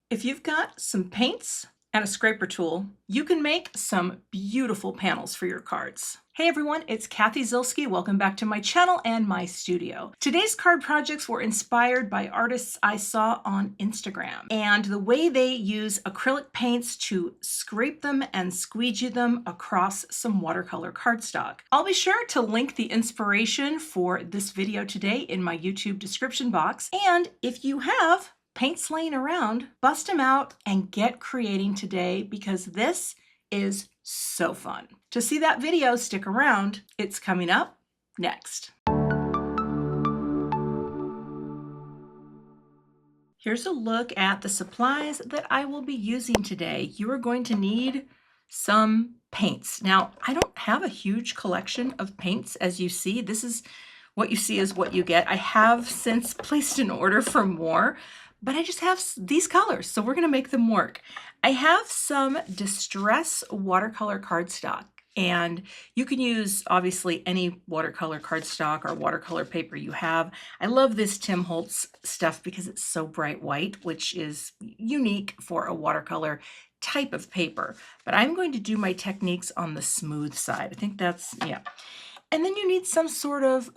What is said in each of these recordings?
If you've got some paints and a scraper tool, you can make some beautiful panels for your cards. Hey everyone, it's Cathy Zielske. Welcome back to my channel and my studio. Today's card projects were inspired by artists I saw on Instagram and the way they use acrylic paints to scrape them and squeegee them across some watercolor cardstock. I'll be sure to link the inspiration for this video today in my YouTube description box. And if you have paints laying around, bust them out and get creating today because this is so fun. To see that video, stick around. It's coming up next. Here's a look at the supplies that I will be using today. You are going to need some paints. Now, I don't have a huge collection of paints, as you see. This is what you see is what you get. I have since placed an order for more, but I just have these colors, so we're gonna make them work. I have some Distress watercolor cardstock, and you can use obviously any watercolor cardstock or watercolor paper you have. I love this Tim Holtz stuff because it's so bright white, which is unique for a watercolor type of paper. But I'm going to do my techniques on the smooth side. I think that's, yeah. And then you need some sort of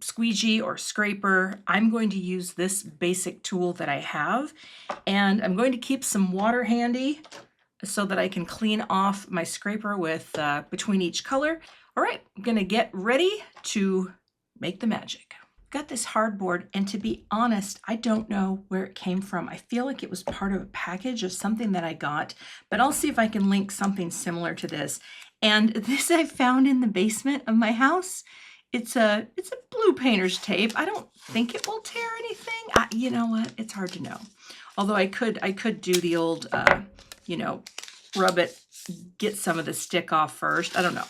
squeegee or scraper. I'm going to use this basic tool that I have, and I'm going to keep some water handy so that I can clean off my scraper with between each color. All right, I'm gonna get ready to make the magic. Got this hardboard, and to be honest, I don't know where it came from. I feel like it was part of a package of something that I got, but I'll see if I can link something similar to this. And this I found in the basement of my house. It's a blue painter's tape. I don't think it will tear anything. You know what? It's hard to know. Although I could do the old, you know, rub it, get some of the stick off first. I don't know.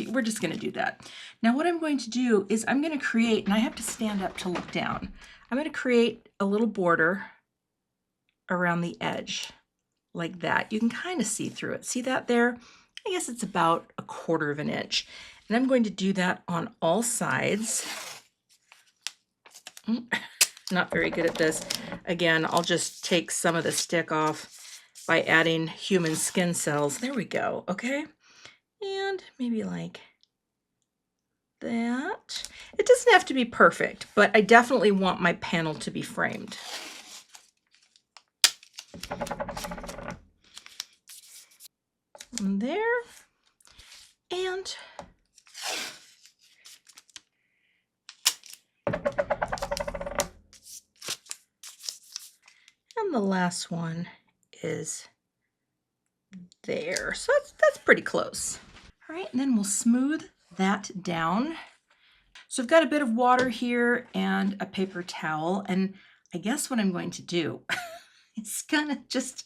We're just going to do that. Now what I'm going to do is I'm going to create, and I have to stand up to look down. I'm going to create a little border around the edge like that. You can kind of see through it. See that there? I guess it's about 1/4 of an inch. And I'm going to do that on all sides. Not very good at this. Again, I'll just take some of the stick off by adding human skin cells. There we go, okay? And maybe like that. It doesn't have to be perfect, but I definitely want my panel to be framed. And there. And the last one is there. So that's pretty close. All right, and then we'll smooth that down. So I've got a bit of water here and a paper towel, and I guess what I'm going to do is kind of just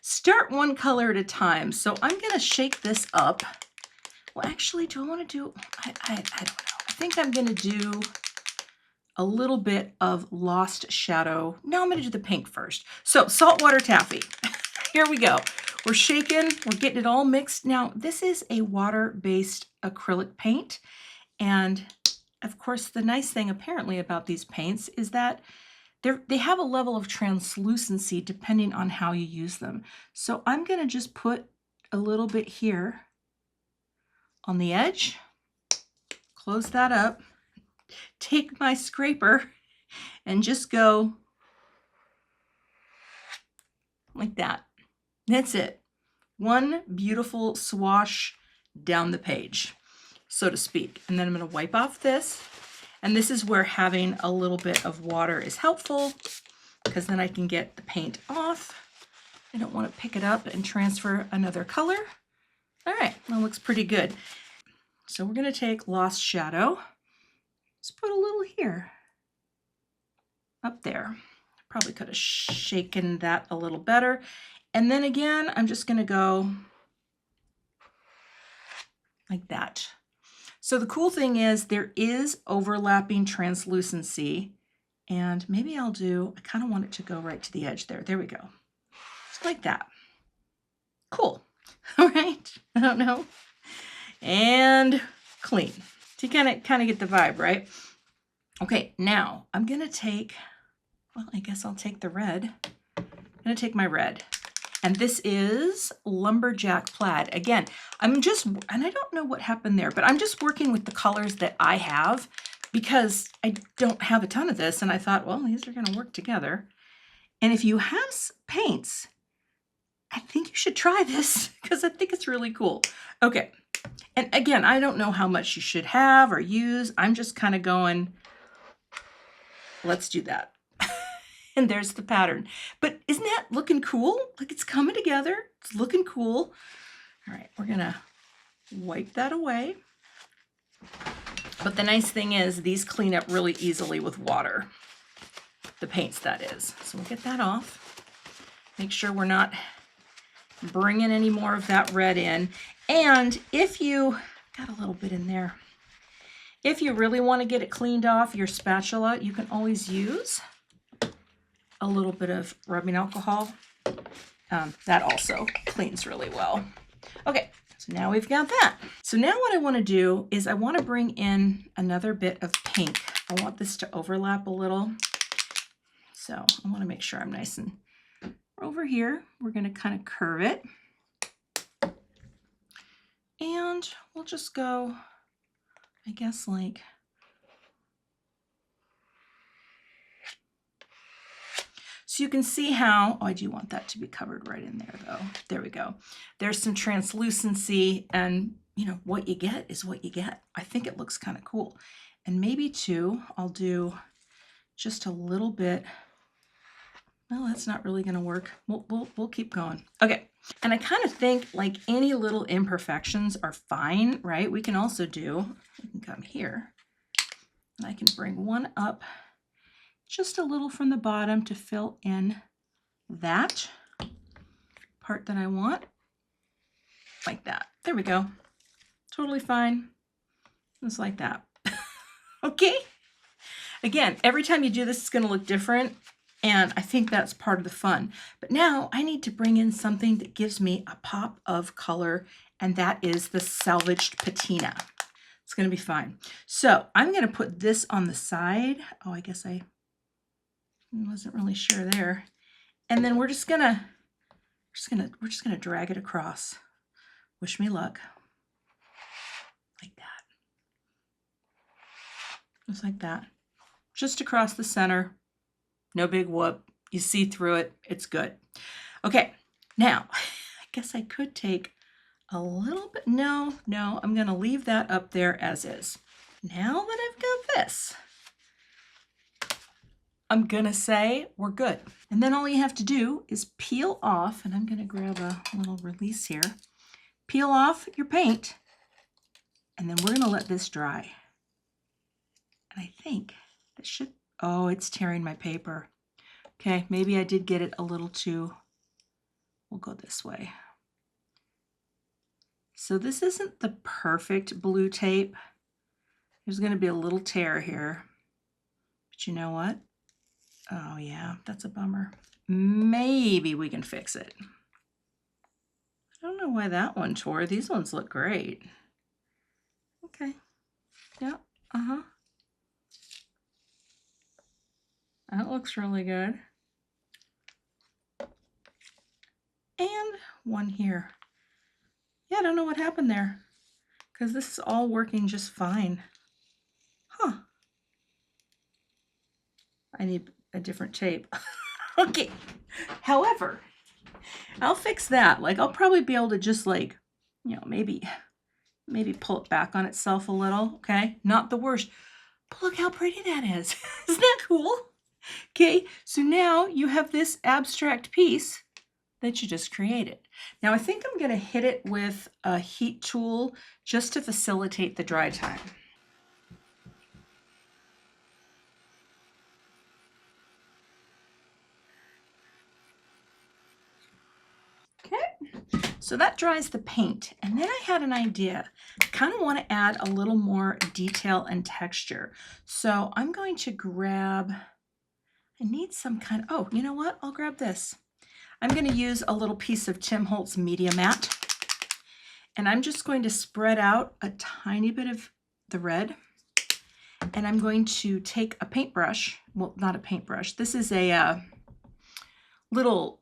start one color at a time. So I'm going to shake this up. Well, actually, do I want to do, I don't know. I think I'm going to do a little bit of Lost Shadow. No, I'm going to do the pink first. So saltwater taffy. Here we go. We're shaking, we're getting it all mixed. Now, this is a water-based acrylic paint. And of course, the nice thing apparently about these paints is that they have a level of translucency depending on how you use them. So I'm going to just put a little bit here on the edge, close that up, take my scraper and just go like that. That's it. One beautiful swash down the page, so to speak. And then I'm going to wipe off this. And this is where having a little bit of water is helpful because then I can get the paint off. I don't want to pick it up and transfer another color. All right, that looks pretty good. So we're going to take Lost Shadow. Let's put a little here, up there. Probably could have shaken that a little better. And then again, I'm just going to go like that. So the cool thing is there is overlapping translucency, and maybe I'll do, I kind of want it to go right to the edge there. There we go. Just like that. Cool. All right. I don't know. And clean. So you kind of get the vibe, right? Okay, now I'm going to take, well, I guess I'll take the red gonna take my red. And this is Lumberjack Plaid. Again, and I don't know what happened there, but I'm just working with the colors that I have because I don't have a ton of this. And I thought, well, these are gonna work together. And if you have paints, I think you should try this because I think it's really cool. Okay, and again, I don't know how much you should have or use. I'm just kind of going, let's do that. And there's the pattern. But isn't that looking cool? Like it's coming together. It's looking cool. All right, we're gonna wipe that away. But the nice thing is these clean up really easily with water. The paints, that is. So we'll get that off. Make sure we're not bringing any more of that red in. And if you got a little bit in there, if you really want to get it cleaned off your spatula, you can always use a little bit of rubbing alcohol. That also cleans really well. Okay, so now we've got that. So now what I want to do is I want to bring in another bit of pink. I want this to overlap a little. So I want to make sure I'm nice and over here. We're going to kind of curve it. And we'll just go, I guess, like, so you can see how, oh, I do want that to be covered right in there though. There we go. There's some translucency, and you know, what you get is what you get. I think it looks kind of cool. And maybe too, I'll do just a little bit. Well, that's not really gonna work. We'll keep going. Okay, and I kind of think like any little imperfections are fine, right? We can also do, we can come here, and I can bring one up just a little from the bottom to fill in that part that I want, like that. There we go. Totally fine. Just like that. Okay. Again, every time you do this, it's going to look different. And I think that's part of the fun. But now I need to bring in something that gives me a pop of color, and that is the salvaged patina. It's going to be fine. So I'm going to put this on the side. Oh, I guess I wasn't really sure there. And then we're just gonna drag it across. Wish me luck. Like that. Just like that. Just across the center. No big whoop. You see through it. It's good. Okay. Now, I guess I could take a little bit. No, I'm going to leave that up there as is. Now that I've got this, I'm going to say we're good. And then all you have to do is peel off, and I'm going to grab a little release here. Peel off your paint, and then we're going to let this dry. And I think that should, oh, it's tearing my paper. Okay, maybe I did get it a little too, we'll go this way. So this isn't the perfect blue tape. There's going to be a little tear here. But you know what? Oh yeah, that's a bummer. Maybe we can fix it. I don't know why that one tore. These ones look great. Okay. Yeah. That looks really good. And one here. Yeah, I don't know what happened there, because this is all working just fine. Huh. I need a different tape. Okay. However, I'll fix that. Like, I'll probably be able to just, like, you know, maybe pull it back on itself a little. Okay. Not the worst. But look how pretty that is. Isn't that cool? Okay. So now you have this abstract piece that you just created. Now I think I'm going to hit it with a heat tool just to facilitate the dry time. Okay, so that dries the paint. And then I had an idea. I kind of want to add a little more detail and texture. So I'm going to grab, I need some kind of, oh, you know what? I'll grab this. I'm going to use a little piece of Tim Holtz Media Matte, and I'm just going to spread out a tiny bit of the red, and I'm going to take a paintbrush, well, not a paintbrush, this is a little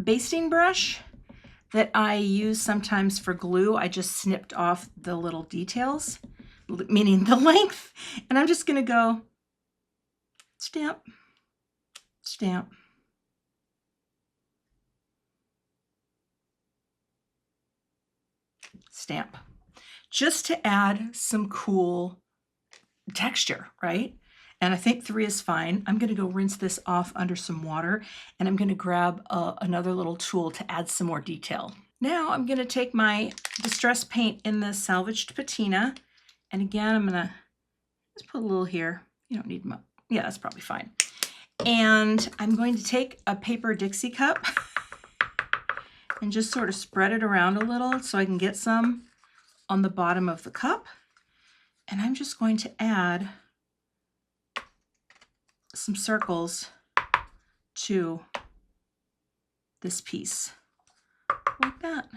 basting brush that I use sometimes for glue. I just snipped off the little details, meaning the length, and I'm just gonna go stamp, stamp, stamp, just to add some cool texture, right? And I think 3 is fine. I'm gonna go rinse this off under some water, and I'm gonna grab another little tool to add some more detail. Now I'm gonna take my distress paint in the salvaged patina, and again, I'm gonna just put a little here. You don't need much. Yeah, that's probably fine. And I'm going to take a paper Dixie cup and just sort of spread it around a little so I can get some on the bottom of the cup. And I'm just going to add some circles to this piece, like that.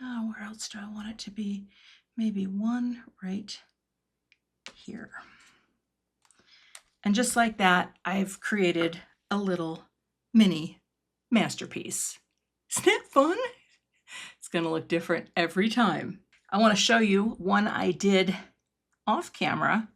Oh, where else do I want it to be? Maybe one right here. And just like that, I've created a little mini masterpiece. Isn't that fun? It's going to look different every time. I want to show you one I did off camera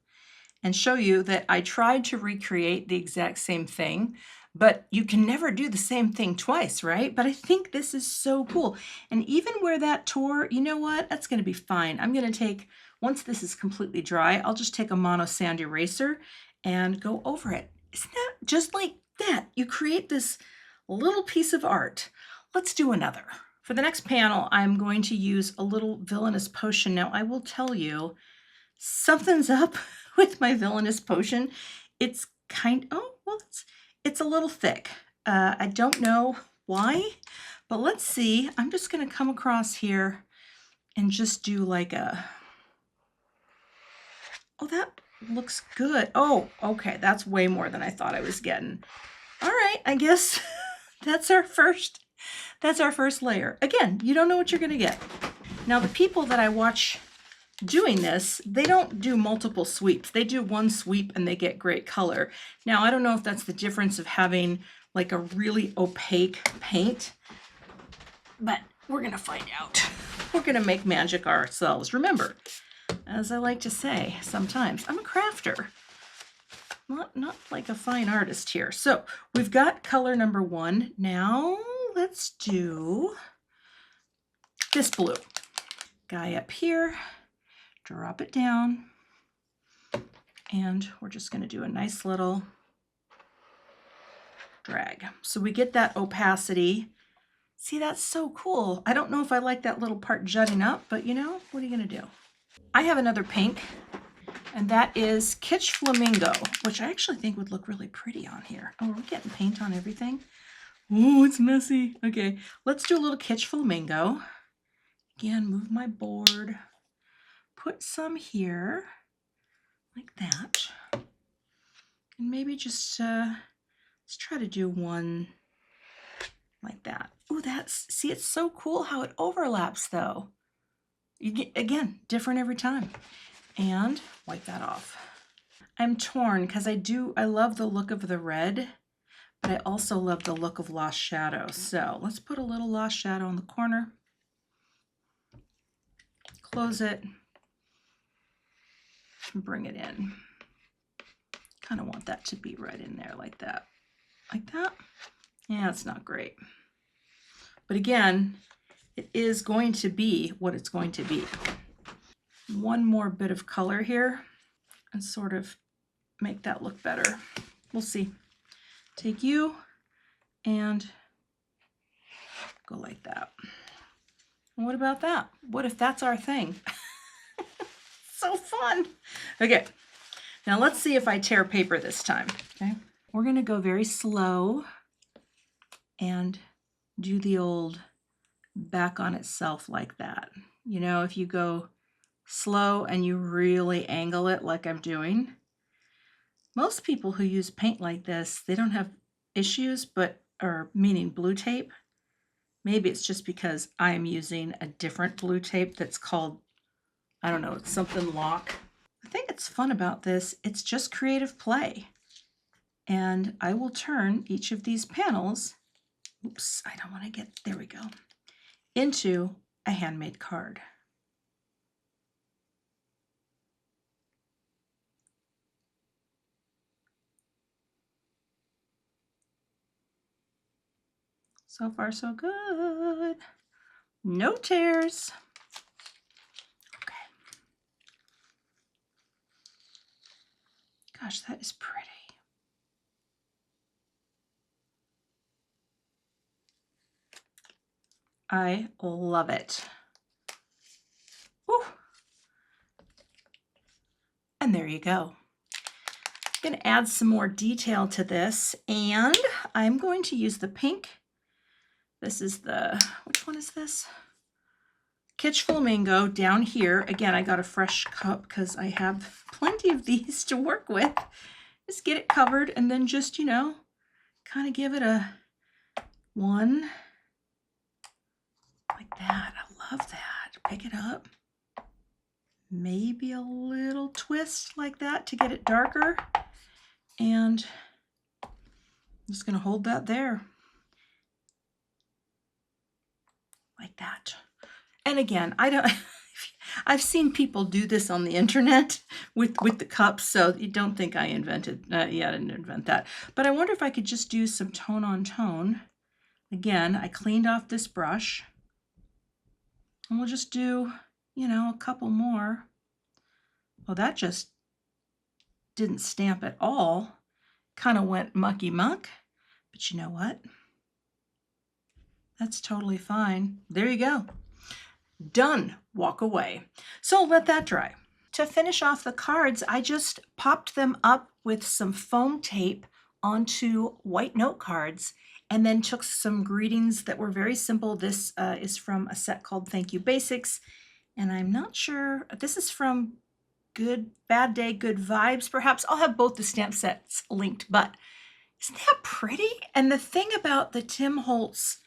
and show you that I tried to recreate the exact same thing, but you can never do the same thing twice, right? But I think this is so cool. And even where that tore, you know what? That's going to be fine. I'm going to take, once this is completely dry, I'll just take a mono sand eraser and go over it. Isn't that just like that? You create this little piece of art. Let's do another. For the next panel, I'm going to use a little villainous potion. Now, I will tell you, something's up with my villainous potion. It's it's a little thick. I don't know why, but let's see. I'm just going to come across here and just do like a, oh, that looks good. Oh, okay, that's way more than I thought I was getting. All right, I guess that's our first layer. Again, you don't know what you're going to get. Now, the people that I watch doing this, they don't do multiple sweeps. They do one sweep and they get great color. Now, I don't know if that's the difference of having like a really opaque paint, but we're going to find out. We're going to make magic ourselves. Remember, as I like to say sometimes, I'm a crafter, not like a fine artist here. So we've got color number 1. Now let's do this blue guy up here. Drop it down, and we're just going to do a nice little drag. So we get that opacity. See, that's so cool. I don't know if I like that little part jutting up, but you know, what are you going to do? I have another pink, and that is Kitsch Flamingo, which I actually think would look really pretty on here. Oh, we're getting paint on everything. Oh, it's messy. Okay, let's do a little Kitsch Flamingo. Again, move my board. Put some here, like that. And maybe just, let's try to do one like that. Oh, see, it's so cool how it overlaps though. You get, again, different every time. And wipe that off. I'm torn because I love the look of the red, but I also love the look of Lost Shadow. So let's put a little Lost Shadow in the corner. Close it. And bring it in. Kind of want that to be right in there like that. Like that. Yeah, it's not great. But again, it is going to be what it's going to be. One more bit of color here and sort of make that look better. We'll see. Take you and go like that. And what about that? What if that's our thing? So fun. Okay, now let's see if I tear paper this time. Okay, we're going to go very slow and do the old back on itself like that. You know, if you go slow and you really angle it like I'm doing, most people who use paint like this, they don't have issues, or meaning blue tape. Maybe it's just because I'm using a different blue tape that's called, I don't know, it's something lock. The thing that's fun about this, it's just creative play. And I will turn each of these panels, oops, I don't want to get, there we go, into a handmade card. So far, so good. No tears. Okay. Gosh, that is pretty. I love it. Woo. And there you go. I'm going to add some more detail to this, and I'm going to use the pink. This is the, which one is this? Kitsch Flamingo down here. Again, I got a fresh cup because I have plenty of these to work with. Just get it covered and then just, you know, kind of give it a one like that. I love that. Pick it up. Maybe a little twist like that to get it darker. And I'm just going to hold that there. Like that. And again, I've seen people do this on the internet with the cups, so you don't think I invented, I didn't invent that. But I wonder if I could just do some tone on tone. Again, I cleaned off this brush. And we'll just do, you know, a couple more. Well, that just didn't stamp at all. Kind of went mucky muck. But you know what? That's totally fine. There you go. Done. Walk away. So let that dry. To finish off the cards, I just popped them up with some foam tape onto white note cards and then took some greetings that were very simple. This is from a set called Thank You Basics, and I'm not sure, this is from Good Bad Day, Good Vibes, perhaps. I'll have both the stamp sets linked, but isn't that pretty? And the thing about the Tim Holtz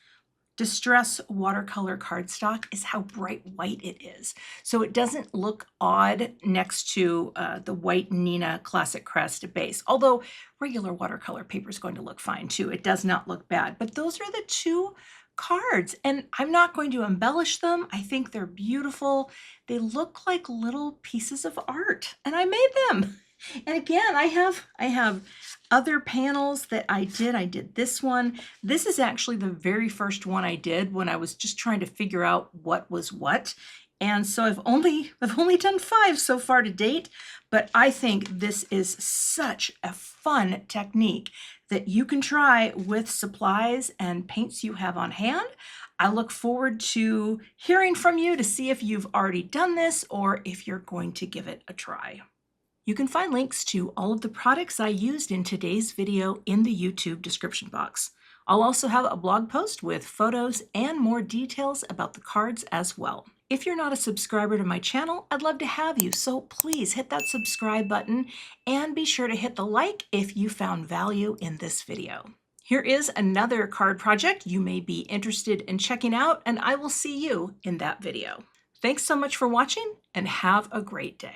Distress watercolor cardstock is how bright white it is. So it doesn't look odd next to the white Nina Classic Crest base, although regular watercolor paper is going to look fine too. It does not look bad, but those are the two cards, and I'm not going to embellish them. I think they're beautiful. They look like little pieces of art, and I made them. And again, I have other panels that I did this one. This is actually the very first one I did when I was just trying to figure out what was what. And so I've only done 5 so far to date, but I think this is such a fun technique that you can try with supplies and paints you have on hand. I look forward to hearing from you to see if you've already done this or if you're going to give it a try. You can find links to all of the products I used in today's video in the YouTube description box. I'll also have a blog post with photos and more details about the cards as well. If you're not a subscriber to my channel, I'd love to have you, so please hit that subscribe button and be sure to hit the like if you found value in this video. Here is another card project you may be interested in checking out, and I will see you in that video. Thanks so much for watching, and have a great day.